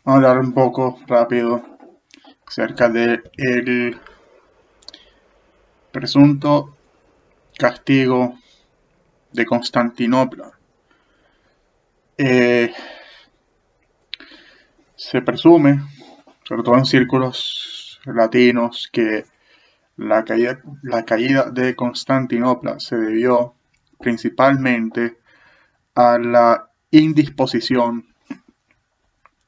Vamos a hablar un poco rápido acerca de el presunto castigo de Constantinopla. Eh, Se presume, sobre todo en círculos latinos, que la caída de Constantinopla se debió principalmente a la indisposición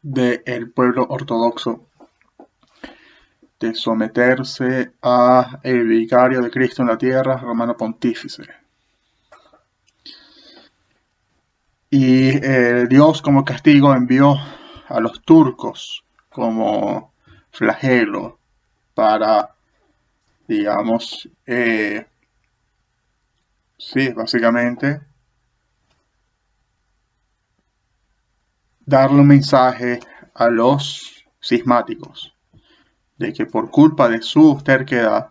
del pueblo ortodoxo de someterse a el vicario de Cristo en la tierra, Romano Pontífice. Y Dios como castigo envió a los turcos como flagelo para, digamos, sí, básicamente darle un mensaje a los cismáticos de que por culpa de su terquedad,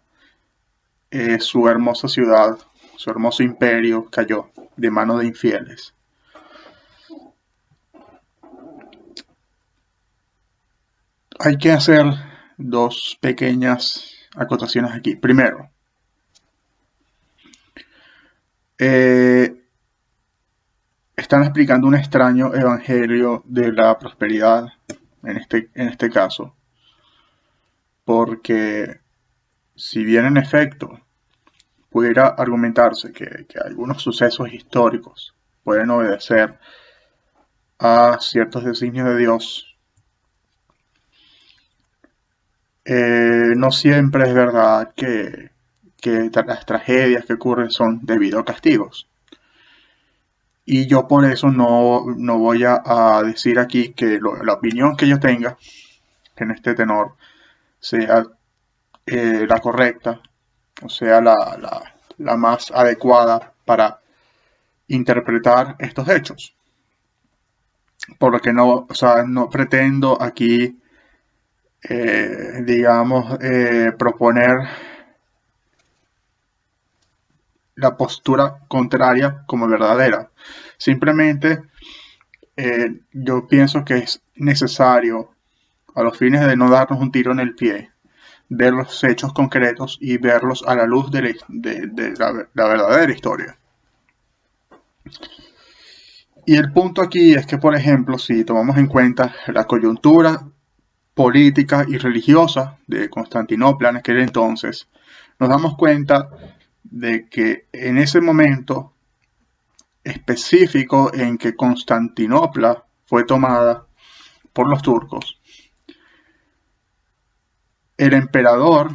su hermosa ciudad, su hermoso imperio cayó de manos de infieles. Hay que hacer dos pequeñas acotaciones aquí. Primero, eh, están explicando un extraño evangelio de la prosperidad en este caso, porque si bien en efecto pudiera argumentarse que algunos sucesos históricos pueden obedecer a ciertos designios de Dios, no siempre es verdad que las tragedias que ocurren son debido a castigos. Y yo por eso no voy a decir aquí que la opinión que yo tenga en este tenor sea la correcta, o sea la más adecuada para interpretar estos hechos. Por lo que no, o sea, no pretendo aquí, digamos, proponer la postura contraria como verdadera. Simplemente yo pienso que es necesario, a los fines de no darnos un tiro en el pie, ver los hechos concretos y verlos a la luz de la verdadera historia. Y el punto aquí es que, por ejemplo, si tomamos en cuenta la coyuntura política y religiosa de Constantinopla en aquel entonces, nos damos cuenta de que en ese momento específico en que Constantinopla fue tomada por los turcos, el emperador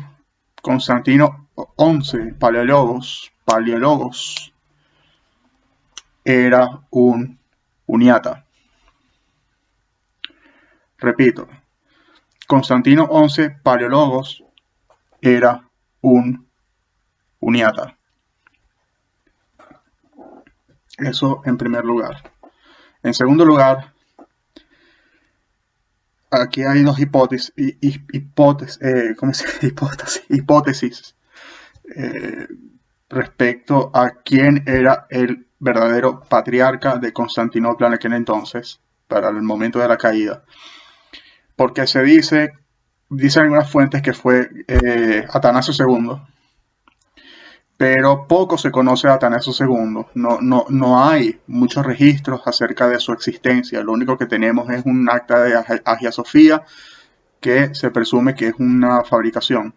Constantino XI Paleólogos era un uniata. Repito, Constantino XI Paleólogos era un uniata. Eso en primer lugar. En segundo lugar, aquí hay dos hipótesis respecto a quién era el verdadero patriarca de Constantinopla en aquel entonces, para el momento de la caída. Porque dicen algunas fuentes que fue Atanasio II, pero poco se conoce de Atanasio II. No hay muchos registros acerca de su existencia. Lo único que tenemos es un acta de Hagia Sofía que se presume que es una fabricación.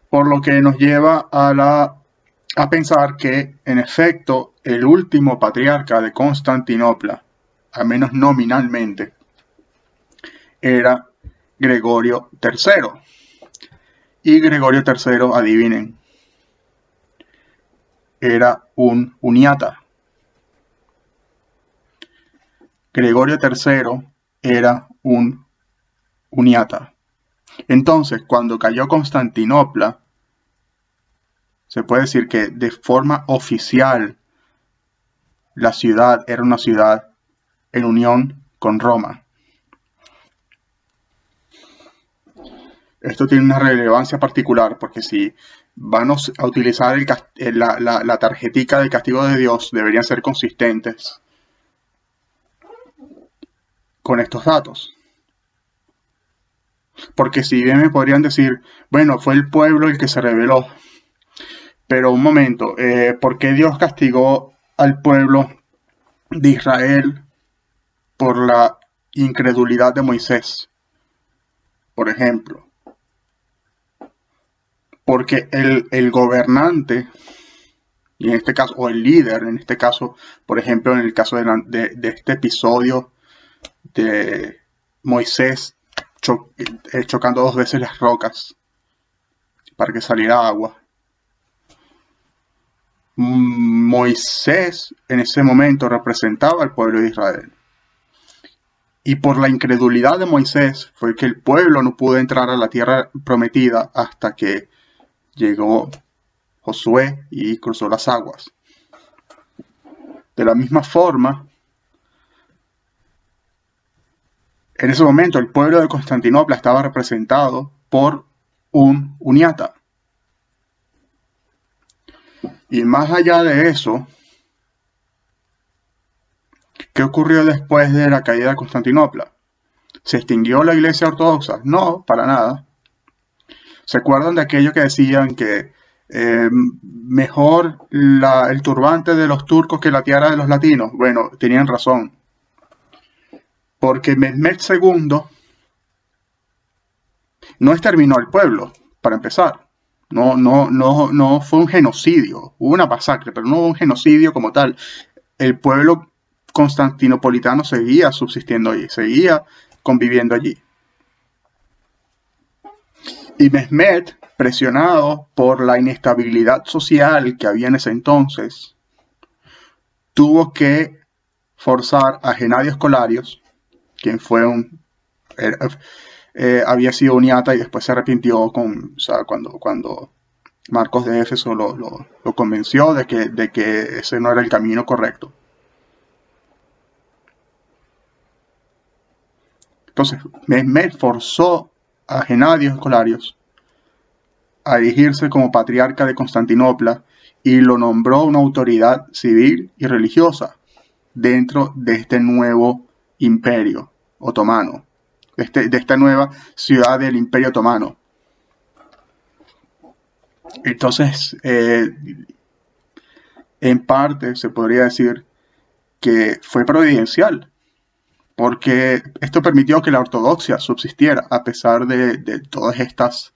Por lo que nos lleva a pensar que, en efecto, el último patriarca de Constantinopla, al menos nominalmente, era Gregorio III. Y Gregorio III, adivinen, era un uniata. Gregorio III era un uniata. Entonces, cuando cayó Constantinopla, se puede decir que de forma oficial la ciudad era una ciudad en unión con Roma. Esto tiene una relevancia particular porque si van a utilizar la tarjetica del castigo de Dios, deberían ser consistentes con estos datos. Porque si bien me podrían decir, bueno, fue el pueblo el que se rebeló, pero un momento, ¿por qué Dios castigó al pueblo de Israel por la incredulidad de Moisés? Por ejemplo, porque el gobernante, y en este caso, o el líder, en este caso, por ejemplo, en el caso de este episodio de Moisés chocando 2 veces las rocas para que saliera agua. Moisés en ese momento representaba al pueblo de Israel. Y por la incredulidad de Moisés fue que el pueblo no pudo entrar a la tierra prometida hasta que llegó Josué y cruzó las aguas. De la misma forma, en ese momento el pueblo de Constantinopla estaba representado por un uniata. Y más allá de eso, ¿qué ocurrió después de la caída de Constantinopla? ¿Se extinguió la iglesia ortodoxa? No, para nada. ¿Se acuerdan de aquello que decían que mejor el turbante de los turcos que la tiara de los latinos? Bueno, tenían razón. Porque Mehmed II no exterminó al pueblo, para empezar. No fue un genocidio. Hubo una masacre, pero no hubo un genocidio como tal. El pueblo constantinopolitano seguía subsistiendo allí, seguía conviviendo allí. Y Mehmed, presionado por la inestabilidad social que había en ese entonces, tuvo que forzar a Genadio Escolarios, quien fue había sido uniata y después se arrepintió cuando Marcos de Éfeso lo convenció de que ese no era el camino correcto. Entonces, Mehmed forzó a Genadio Escolarios a erigirse como patriarca de Constantinopla y lo nombró una autoridad civil y religiosa dentro de este nuevo imperio otomano, de esta nueva ciudad del imperio otomano. Entonces, en parte se podría decir que fue providencial, porque esto permitió que la ortodoxia subsistiera a pesar de todas estas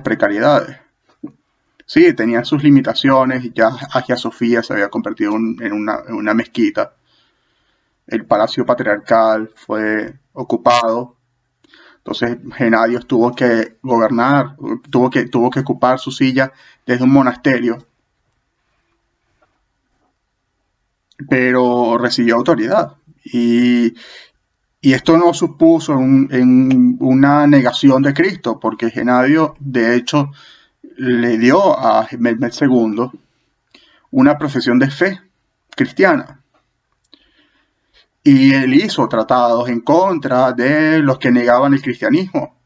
precariedades. Sí, tenía sus limitaciones, ya Hagia Sofía se había convertido en una mezquita, el palacio patriarcal fue ocupado, entonces Genadios tuvo que gobernar, tuvo que ocupar su silla desde un monasterio, pero recibió autoridad. Y esto no supuso una negación de Cristo, porque Genadio, de hecho, le dio a Mehmed II una profesión de fe cristiana. Y él hizo tratados en contra de los que negaban el cristianismo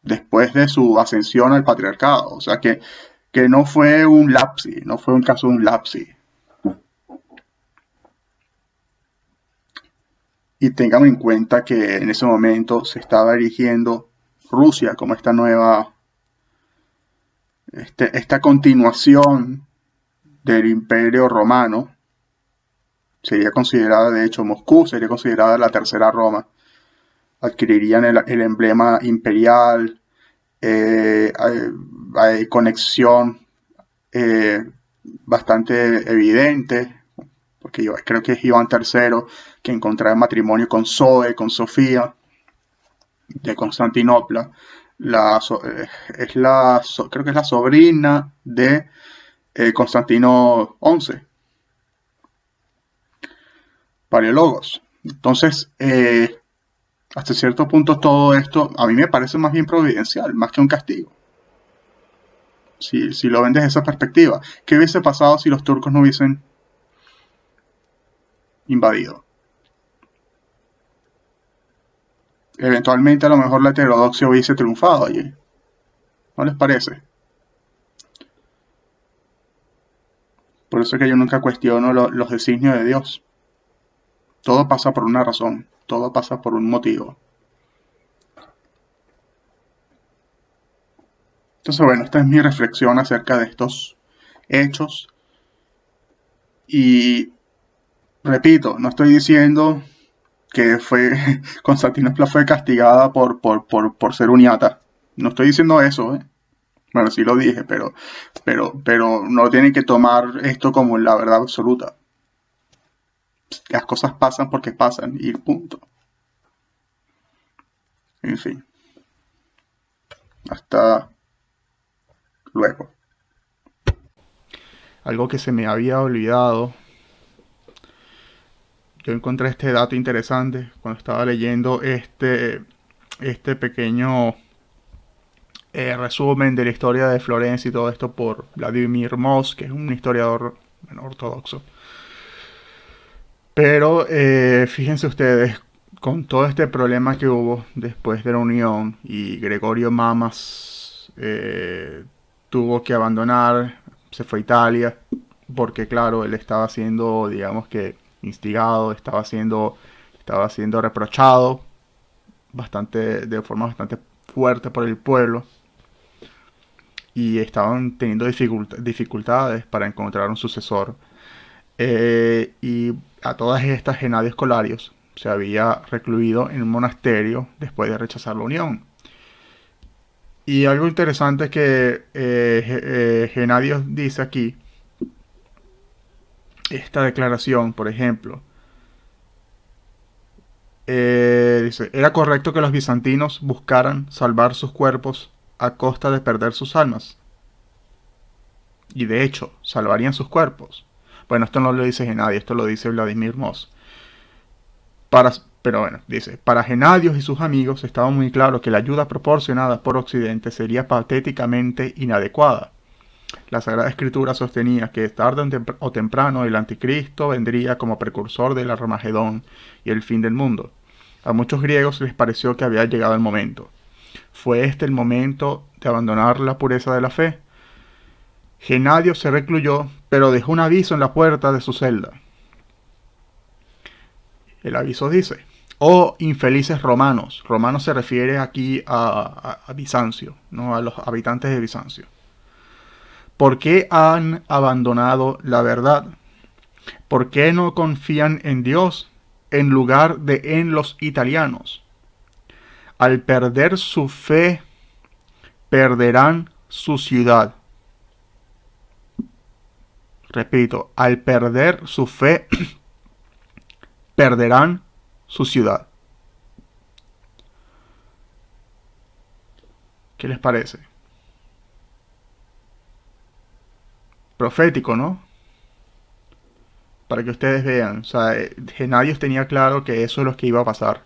después de su ascensión al patriarcado. O sea que no fue un lapsi, no fue un caso de un lapsi. Y tengan en cuenta que en ese momento se estaba erigiendo Rusia como esta continuación del Imperio Romano. Sería considerada, de hecho, Moscú sería considerada la tercera Roma. Adquirirían el emblema imperial, hay conexión bastante evidente, porque yo creo que es Iván III quien contrae matrimonio con Zoe, con Sofía de Constantinopla. Creo que es la sobrina de Constantino XI, Paleólogos. Entonces, hasta cierto punto todo esto a mí me parece más bien providencial, más que un castigo. Si lo ven desde esa perspectiva. ¿Qué hubiese pasado si los turcos no hubiesen invadido? Eventualmente a lo mejor la heterodoxia hubiese triunfado allí. ¿No les parece? Por eso es que yo nunca cuestiono los designios de Dios. Todo pasa por una razón. todo pasa por un motivo. Entonces, bueno, esta es mi reflexión acerca de estos hechos. Y repito, no estoy diciendo que Constantinopla fue castigada por ser uniata. No estoy diciendo eso, ¿eh? Bueno, sí lo dije, pero no tienen que tomar esto como la verdad absoluta. Las cosas pasan porque pasan y punto. En fin, hasta luego. Algo que se me había olvidado. Yo encontré este dato interesante cuando estaba leyendo este pequeño resumen de la historia de Florencia y todo esto por Vladimir Moss, que es un historiador ortodoxo. Pero fíjense ustedes, con todo este problema que hubo después de la unión y Gregorio Mamas tuvo que abandonar, se fue a Italia, porque claro, él estaba siendo, digamos que, instigado, estaba siendo reprochado de forma bastante fuerte por el pueblo y estaban teniendo dificultades para encontrar un sucesor. Y a todas estas Gennadios Colarios se había recluido en un monasterio después de rechazar la unión. Y algo interesante que Gennadios dice aquí, esta declaración, por ejemplo, dice, era correcto que los bizantinos buscaran salvar sus cuerpos a costa de perder sus almas. Y de hecho, salvarían sus cuerpos. Bueno, esto no lo dice Gennadios, esto lo dice Vladimir Moss. Pero bueno, dice, para Gennadios y sus amigos estaba muy claro que la ayuda proporcionada por Occidente sería patéticamente inadecuada. La Sagrada Escritura sostenía que tarde o temprano el anticristo vendría como precursor del Armagedón y el fin del mundo. A muchos griegos les pareció que había llegado el momento. ¿Fue este el momento de abandonar la pureza de la fe? Gennadio se recluyó, pero dejó un aviso en la puerta de su celda. El aviso dice, oh infelices romanos. Romanos se refiere aquí a Bizancio, no a los habitantes de Bizancio. ¿Por qué han abandonado la verdad? ¿Por qué no confían en Dios en lugar de en los italianos? Al perder su fe, perderán su ciudad. Repito, al perder su fe, perderán su ciudad. ¿Qué les parece? Profético, ¿no? Para que ustedes vean. O sea, Gennadios tenía claro que eso es lo que iba a pasar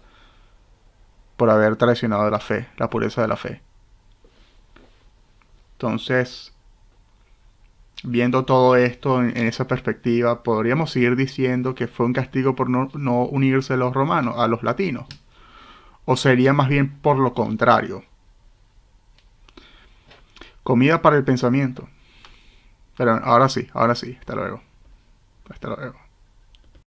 por haber traicionado la fe, la pureza de la fe. Entonces, viendo todo esto en esa perspectiva, podríamos seguir diciendo que fue un castigo por no unirse a los romanos, a los latinos. ¿O sería más bien por lo contrario? Comida para el pensamiento. Pero ahora sí, hasta luego. Hasta luego.